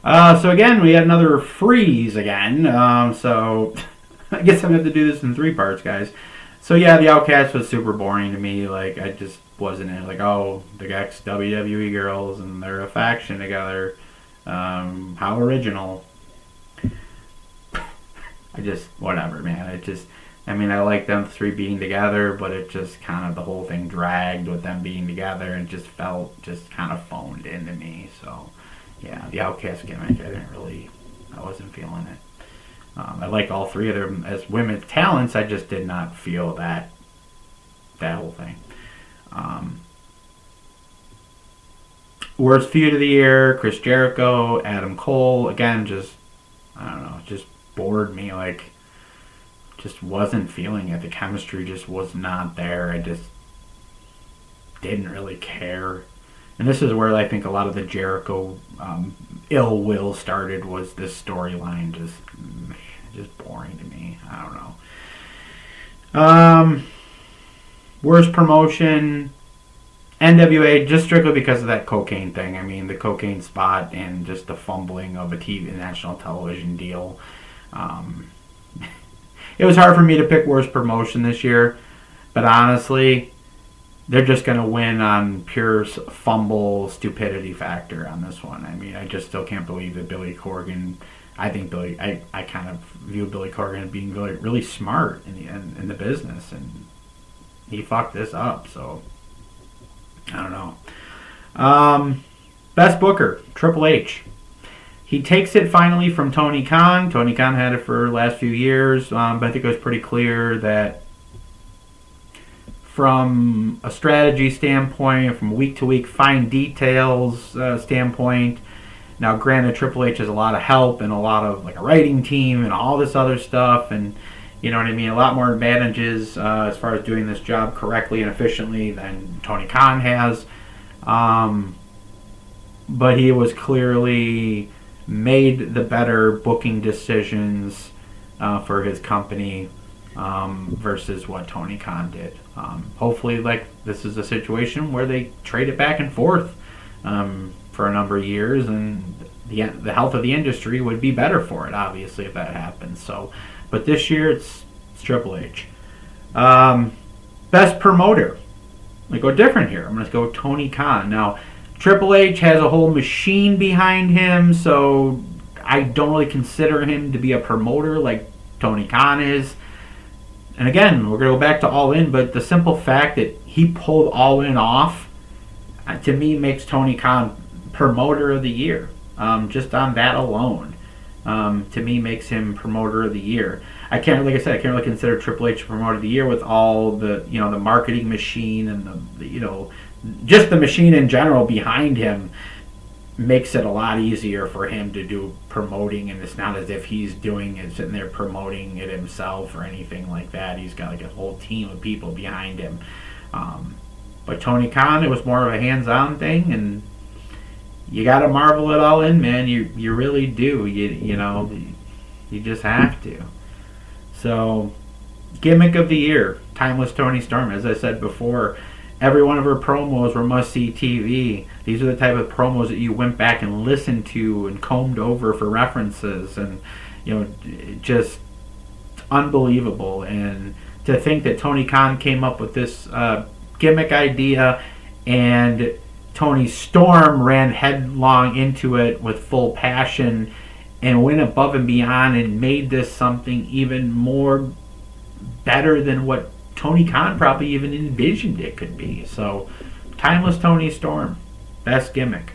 So again, we had another freeze again. So I guess I'm going to have to do this in three parts, guys. So yeah, the Outcast was super boring to me. Like, I just wasn't in. Like, oh, the ex WWE girls and they're a faction together. How original. I just, whatever, man. It just, I mean, I like them three being together, but it just kind of, the whole thing dragged with them being together and just felt just kind of phoned into me. So yeah, the Outcast gimmick, I wasn't feeling it. I like all three of them as women's talents. I just did not feel that whole thing. Um, Worst feud of the year: Chris Jericho, Adam Cole. Again, just, I don't know, just bored me. Like, just wasn't feeling it. The chemistry just was not there. I just didn't really care. And this is where I think a lot of the Jericho ill will started. Was this storyline just boring to me? I don't know. Worst promotion: NWA, just strictly because of that cocaine thing. I mean, the cocaine spot and just the fumbling of a national television deal. Um, it was hard for me to pick worst promotion this year, but honestly, they're just going to win on pure fumble stupidity factor on this one. I mean, I just still can't believe that Billy Corgan. I kind of view Billy Corgan as being really, really smart in the business, and he fucked this up. So I don't know. Best Booker, Triple H. He takes it finally from Tony Khan. Tony Khan had it for the last few years, but I think it was pretty clear that from a strategy standpoint, from week to week fine details standpoint. Now, granted, Triple H has a lot of help and a lot of, like, a writing team and all this other stuff, and you know what I mean, a lot more advantages as far as doing this job correctly and efficiently than Tony Khan has. But he was clearly made the better booking decisions for his company versus what Tony Khan did. Hopefully, like, this is a situation where they trade it back and forth for a number of years, and the health of the industry would be better for it, obviously, if that happens. So, but this year it's Triple H. Best promoter. I go different here. I'm going to go Tony Khan. Now, Triple H has a whole machine behind him, so I don't really consider him to be a promoter like Tony Khan is. And again, we're going to go back to All In, but the simple fact that he pulled All In off, to me, makes Tony Khan promoter of the year. Just on that alone, to me, makes him promoter of the year. I can't, like I said, I can't really consider Triple H promoter of the year with all the, you know, the marketing machine and the you know, just the machine in general behind him makes it a lot easier for him to do promoting, and it's not as if he's doing it, sitting there promoting it himself or anything like that. He's got like a whole team of people behind him. But Tony Khan, it was more of a hands-on thing, and you got to marvel it all in, man. You really do. You know, you just have to. So, gimmick of the year, Timeless Tony Storm. As I said before, every one of her promos were must-see TV. These are the type of promos that you went back and listened to and combed over for references, and you know, just unbelievable. And to think that Tony Khan came up with this gimmick idea, and Tony Storm ran headlong into it with full passion and went above and beyond and made this something even more better than what Tony Khan probably even envisioned it could be. So, Timeless Tony Storm, best gimmick.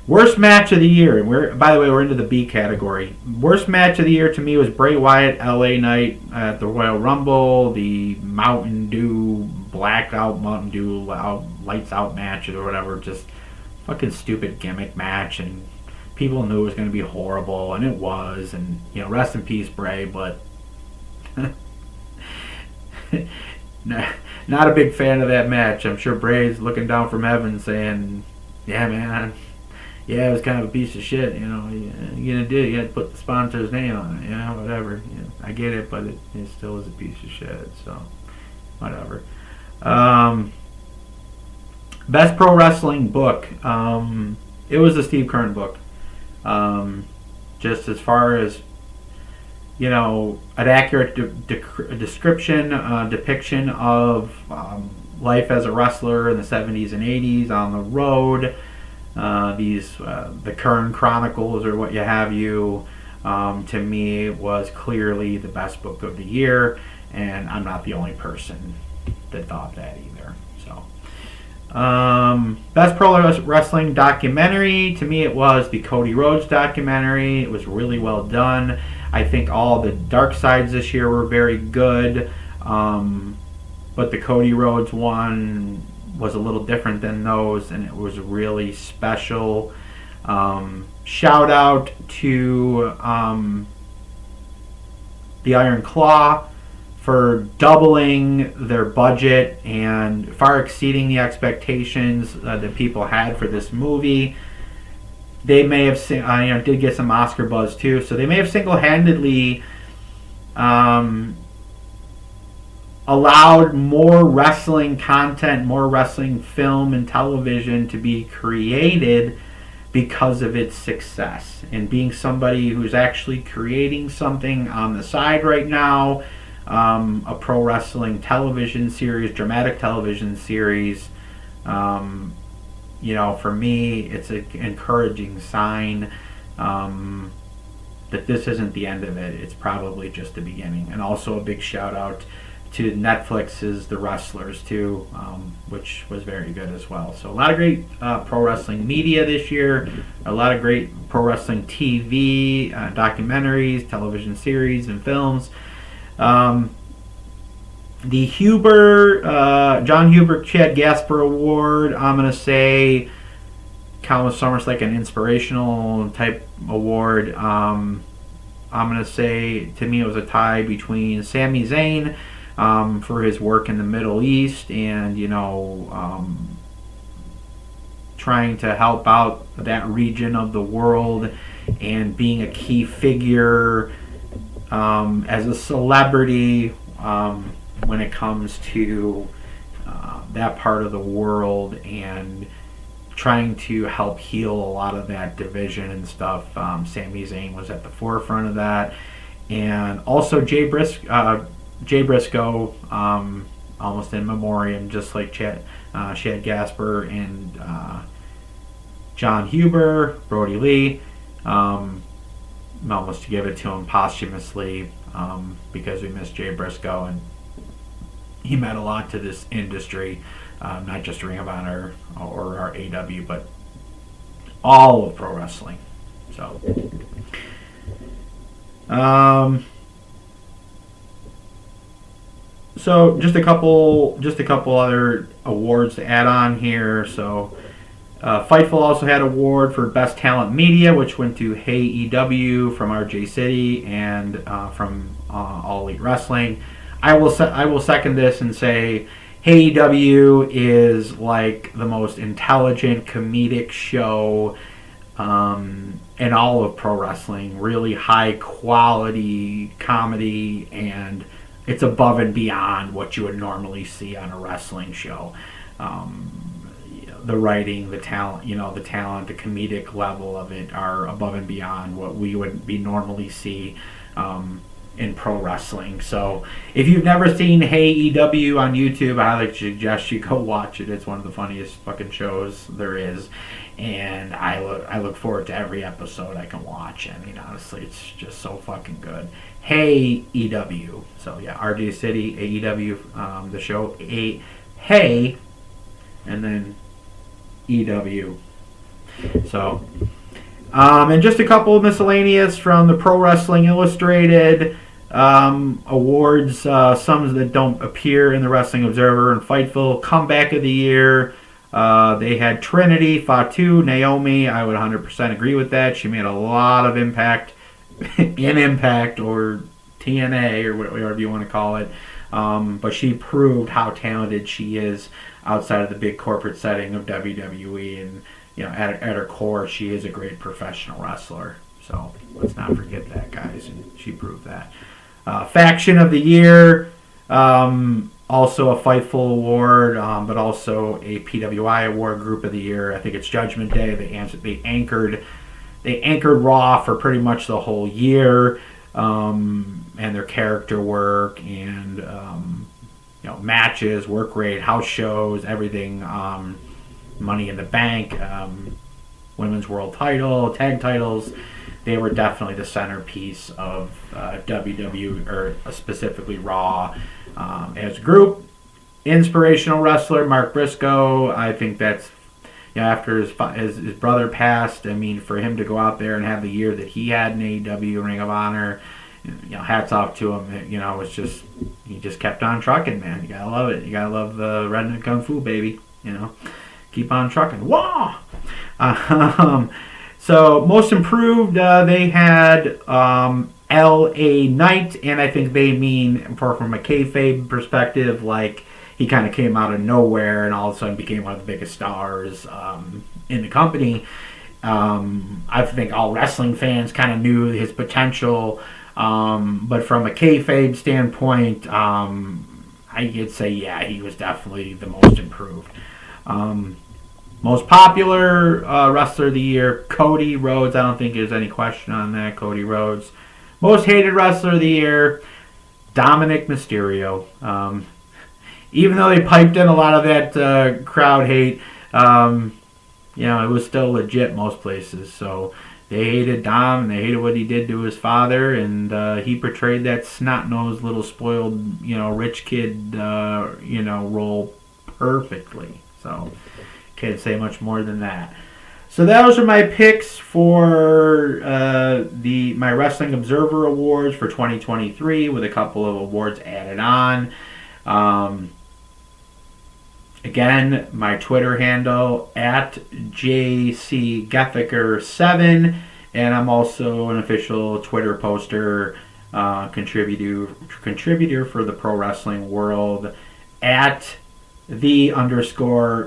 Worst match of the year, and by the way, we're into the B category. Worst match of the year to me was Bray Wyatt LA Knight at the Royal Rumble, the Mountain Dew, blackout Mountain Dew, lights out match or whatever. Just fucking stupid gimmick match, and people knew it was going to be horrible, and it was. And you know, rest in peace, Bray, but not a big fan of that match. I'm sure Bray's looking down from heaven saying, "Yeah, man. Yeah, it was kind of a piece of shit, you know. You gonna do it, you had to put the sponsor's name on it, you know, whatever. You know, I get it, but it still is a piece of shit, so whatever." Best pro wrestling book. It was the Steve Keirn book. Just as far as, an accurate description, depiction of life as a wrestler in the 70s and 80s on the road. The Kern Chronicles or what you have you, to me was clearly the best book of the year, and I'm not the only person that thought that either. So, best pro wrestling documentary, to me it was the Cody Rhodes documentary. It was really well done. I think all the dark sides this year were very good, but the Cody Rhodes one was a little different than those, and it was really special. Shout out to the Iron Claw for doubling their budget and far exceeding the expectations that people had for this movie. They may have, did get some Oscar buzz too, so they may have single-handedly allowed more wrestling content, more wrestling film and television to be created because of its success. And being somebody who's actually creating something on the side right now, a pro wrestling television series, dramatic television series, for me, it's an encouraging sign that this isn't the end of it. It's probably just the beginning. And also a big shout out to Netflix's The Wrestlers too, which was very good as well. So a lot of great pro wrestling media this year, a lot of great pro wrestling TV, documentaries, television series, and films. The John Huber Chad Gasper Award, I'm going to say count was almost like an inspirational type award. I'm going to say, to me, it was a tie between Sami Zayn for his work in the Middle East and, trying to help out that region of the world and being a key figure as a celebrity when it comes to that part of the world and trying to help heal a lot of that division and stuff. Sami Zayn was at the forefront of that. And also Jay Briscoe, almost in memoriam, just like Shad Gasper and John Huber, Brody Lee. Almost to give it to him posthumously because we miss Jay Briscoe, and he meant a lot to this industry, not just Ring of Honor or our AW, but all of pro wrestling. So, just a couple other awards to add on here. So, Fightful also had an award for Best Talent Media, which went to Hey EW from RJ City and from All Elite Wrestling. I will second this and say Hey EW is like the most intelligent comedic show in all of pro wrestling. Really high quality comedy, and it's above and beyond what you would normally see on a wrestling show. The writing, the talent, the comedic level of it are above and beyond what we would normally see in pro wrestling. So if you've never seen Hey EW on YouTube, I highly suggest you go watch it. It's one of the funniest fucking shows there is, and I look forward to every episode I can watch. I mean, honestly, it's just so fucking good. Hey EW. So yeah, RJ City, AEW, the show Hey, and then EW. So, and just a couple of miscellaneous from the Pro Wrestling Illustrated awards, some that don't appear in the Wrestling Observer and Fightful. Comeback of the Year, they had Trinity, Fatu, Naomi. I would 100% agree with that. She made a lot of impact in Impact or TNA or whatever you want to call it. But she proved how talented she is outside of the big corporate setting of WWE, and at her core, she is a great professional wrestler. So let's not forget that, guys, and she proved that. Faction of the Year, also a Fightful award, but also a PWI award. Group of the Year, I think it's Judgment Day. They anchored they anchored Raw for pretty much the whole year, and their character work and matches, work rate, house shows, everything. Money in the Bank, women's world title, tag titles. They were definitely the centerpiece of WWE, or specifically Raw, as a group. Inspirational wrestler Mark Briscoe. I think that's after his brother passed. I mean, for him to go out there and have the year that he had in AEW, Ring of Honor, hats off to him. It's just he just kept on trucking, man. You gotta love it. You gotta love the redneck kung fu, baby. Keep on trucking. Wah! So most improved, they had L.A. Knight, and I think they mean, from a kayfabe perspective, like he kind of came out of nowhere and all of a sudden became one of the biggest stars in the company. I think all wrestling fans kind of knew his potential, but from a kayfabe standpoint, I could say, he was definitely the most improved. Most popular wrestler of the year, Cody Rhodes. I don't think there's any question on that. Cody Rhodes. Most hated wrestler of the year, Dominic Mysterio. Even though they piped in a lot of that crowd hate, it was still legit most places. So they hated Dom, and they hated what he did to his father, and he portrayed that snot-nosed little spoiled, rich kid, role perfectly. So can't say much more than that. So those are my picks for my Wrestling Observer Awards for 2023, with a couple of awards added on. Again, my Twitter handle at JCGethiker7, and I'm also an official Twitter poster contributor for the pro wrestling world at _PWW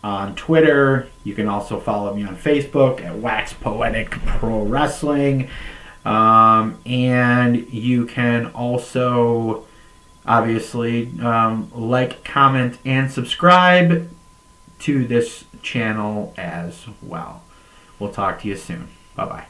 on Twitter. You can also follow me on Facebook at Wax Poetic Pro Wrestling, and you can also obviously like, comment, and subscribe to this channel as well. We'll talk to you soon. Bye-bye.